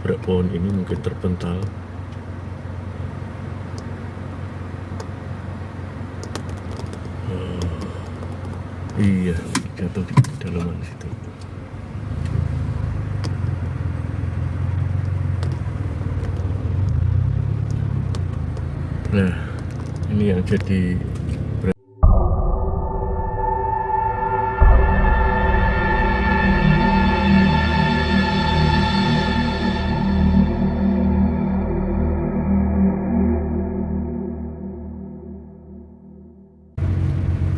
nabrak pohon ini mungkin terpental. Iya, jatuh di dalaman situ. Nah, ini yang jadi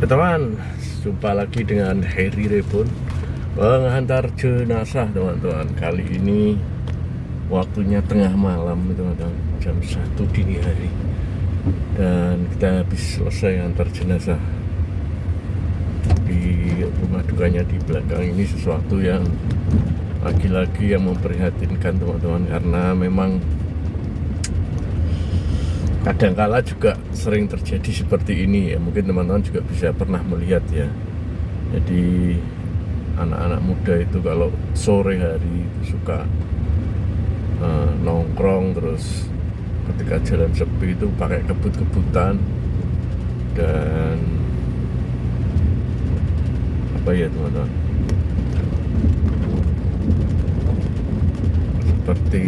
teman, jumpa lagi dengan Heri Rebon, penghantar jenazah teman-teman. Kali ini waktunya tengah malam teman-teman, jam 1 dini hari, dan kita habis selesai antar jenazah di rumah dukanya di belakang. Ini sesuatu yang lagi-lagi yang memprihatinkan teman-teman, karena memang kadangkala juga sering terjadi seperti ini ya. Mungkin teman-teman juga bisa pernah melihat ya. Jadi anak-anak muda itu kalau sore hari itu suka nongkrong, terus ketika jalan sepi itu pakai kebut-kebutan dan apa ya teman-teman, seperti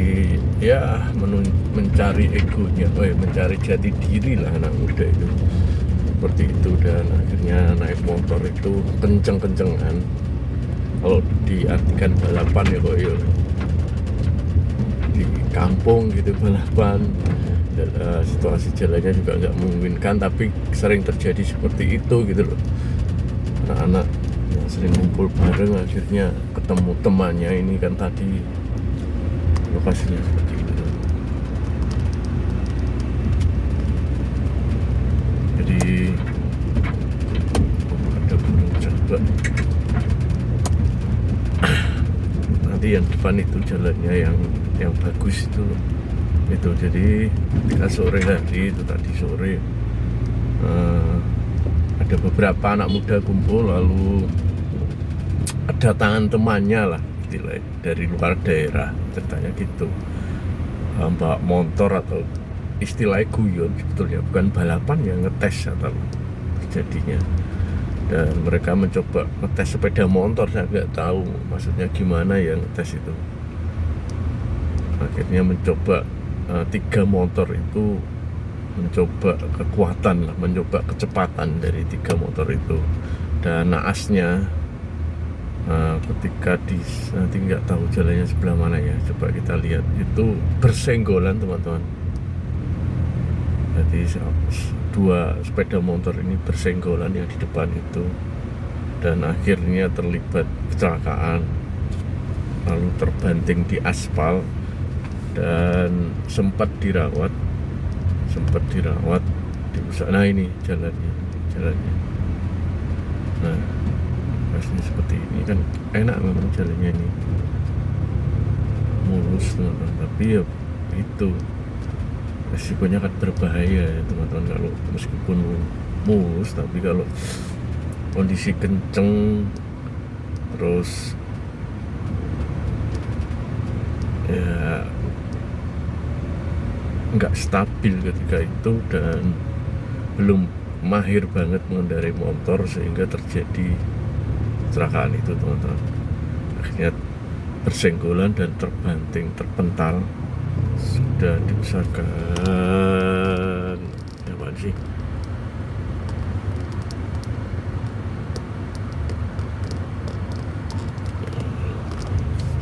ya mencari egonya, mencari jati diri lah anak muda itu, seperti itu. Dan akhirnya naik motor itu kenceng-kencengan. Kalau diartikan balapan ya kok ya di kampung gitu balapan, dan situasi jalannya juga nggak memungkinkan, tapi sering terjadi seperti itu gitu loh. Anak-anak yang sering kumpul bareng akhirnya ketemu temannya ini kan tadi lokasinya seperti itu. Jadi ada burung cerbak. Nanti yang depan itu jalannya yang bagus itu. Jadi ketika sore hari itu tadi sore ada beberapa anak muda kumpul, lalu ada tangan temannya lah istilahnya, dari luar daerah ceritanya gitu, bawa motor atau istilahnya guyon sebetulnya, bukan balapan ya, ngetes atau jadinya. Dan mereka mencoba ngetes sepeda motor, saya nggak tahu maksudnya gimana ya ngetes itu. Akhirnya mencoba 3 motor itu, mencoba kekuatan lah, mencoba kecepatan dari 3 motor itu. Dan naasnya ketika nanti nggak tahu jalannya sebelah mana ya, coba kita lihat, itu bersenggolan teman-teman. Jadi 2 sepeda motor ini bersenggolan yang di depan itu, dan akhirnya terlibat kecelakaan, lalu terbanting di aspal dan sempat dirawat di pusat. Nah ini jalannya. Nah pastinya seperti ini kan, enak memang jalannya ini, mulus teman-teman, tapi ya itu resikonya kan berbahaya ya teman-teman. Kalau meskipun mulus, tapi kalau kondisi kenceng terus ya nggak stabil ketika itu, dan belum mahir banget mengendarai motor, sehingga terjadi kecelakaan itu teman-teman. Akhirnya bersenggolan dan terpental. Sudah diusahakan ya Pak sih,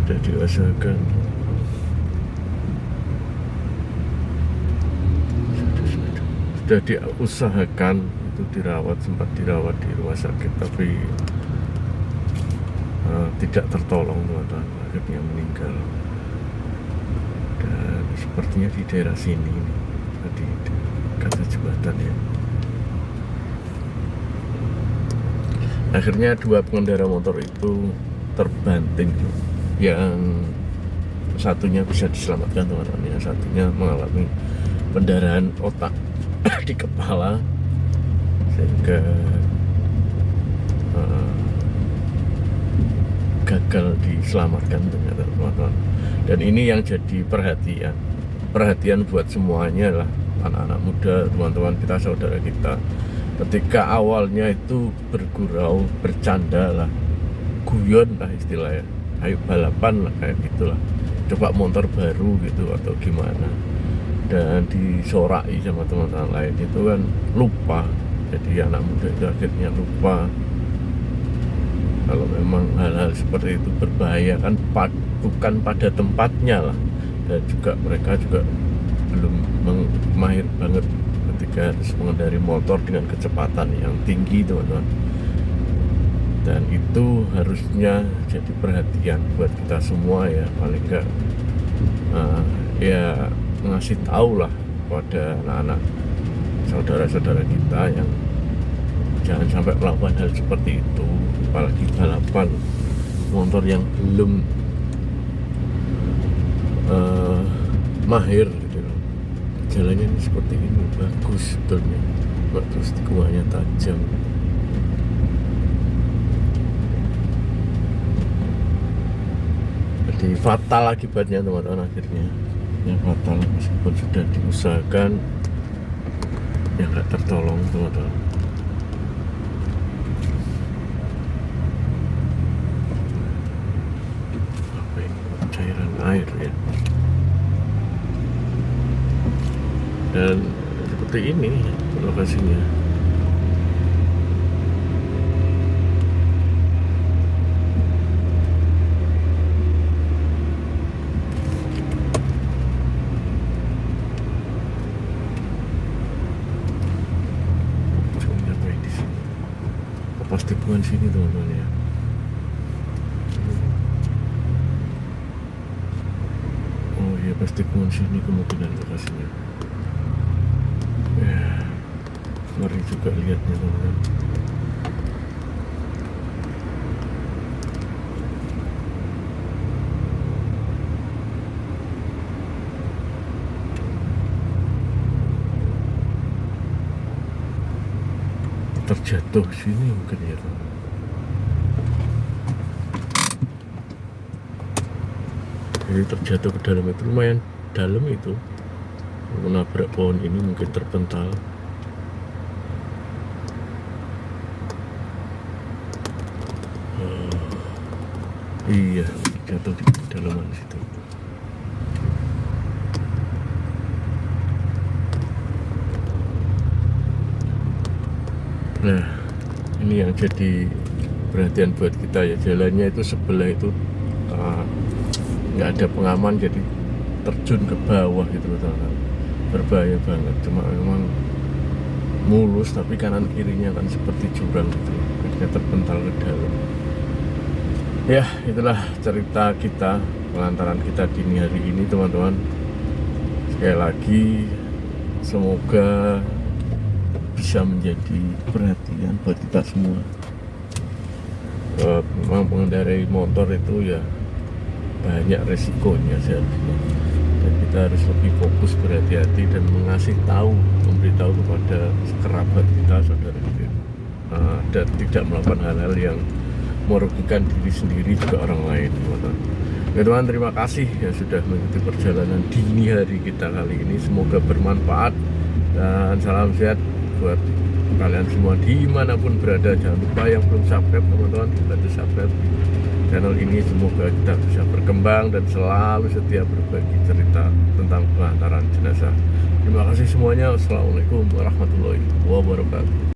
sudah diusahakan, sudah diusahakan itu dirawat, sempat dirawat di rumah sakit, tapi tidak tertolong teman-teman, akhirnya meninggal. Dan sepertinya di daerah sini di kata jembatan ya. Akhirnya 2 pengendara motor itu terbanting, yang satunya bisa diselamatkan teman-teman, yang satunya mengalami pendarahan otak di kepala, sehingga gagal diselamatkan ternyata teman-teman. Dan ini yang jadi perhatian buat semuanya lah, anak-anak muda, teman-teman kita, saudara kita. Ketika awalnya itu bergurau, bercanda lah, guyon lah istilahnya, ayo balapan lah kayak gitulah, coba motor baru gitu atau gimana, dan disorai sama teman-teman lain itu kan lupa. Jadi anak muda itu akhirnya lupa kalau memang hal-hal seperti itu berbahaya kan, bukan pada tempatnya lah. Dan juga mereka juga belum mahir banget ketika harus mengendari motor dengan kecepatan yang tinggi, teman-teman. Dan itu harusnya jadi perhatian buat kita semua ya, paling enggak ya ngasih tahu lah pada anak-anak saudara-saudara kita yang jangan sampai melakukan hal seperti itu, apalagi balapan motor yang belum mahir gitu loh. Jalannya ini seperti ini bagus sebetulnya, terus tikungannya tajam. Jadi fatal akibatnya, teman-teman, akhirnya yang fatal meskipun sudah diusahakan ya nggak tertolong, teman-teman. Apa ini, cairan air ya. Dan seperti ini lokasinya. Pas tikungan sini, teman-teman ya. Oh iya, pas tikungan sini kemungkinan lokasinya. Ya, ngeri juga lihatnya, teman-teman. Terjatuh sini mungkin ya, jadi terjatuh ke dalam itu, lumayan dalam itu, menabrak pohon ini mungkin terpental. Iya, jatuh di dalaman situ. Nah, ini yang jadi perhatian buat kita ya, jalannya itu sebelah itu nggak ada pengaman, jadi terjun ke bawah gitu loh, teman-teman. Berbahaya banget, cuma memang mulus tapi kanan kirinya kan seperti jurang gitu, akhirnya terpental ke dalam. Ya, itulah cerita kita, pengantaran kita dini hari ini, teman-teman. Sekali lagi, semoga bisa menjadi perhatian buat kita semua. Memang mengendarai motor itu ya banyak resikonya seharusnya, dan kita harus lebih fokus, berhati-hati, dan memberitahu kepada kerabat kita, saudara kita, dan tidak melakukan hal-hal yang merugikan diri sendiri juga orang lain, teman-teman. Ya teman, terima kasih yang sudah mengikuti perjalanan dini hari kita kali ini. Semoga bermanfaat dan salam sehat buat kalian semua dimanapun berada. Jangan lupa yang belum subscribe, teman-teman, bantu subscribe channel ini. Semoga kita bisa berkembang dan selalu setia berbagi cerita tentang pengantaran jenazah. Terima kasih semuanya. Wassalamualaikum warahmatullahi wabarakatuh.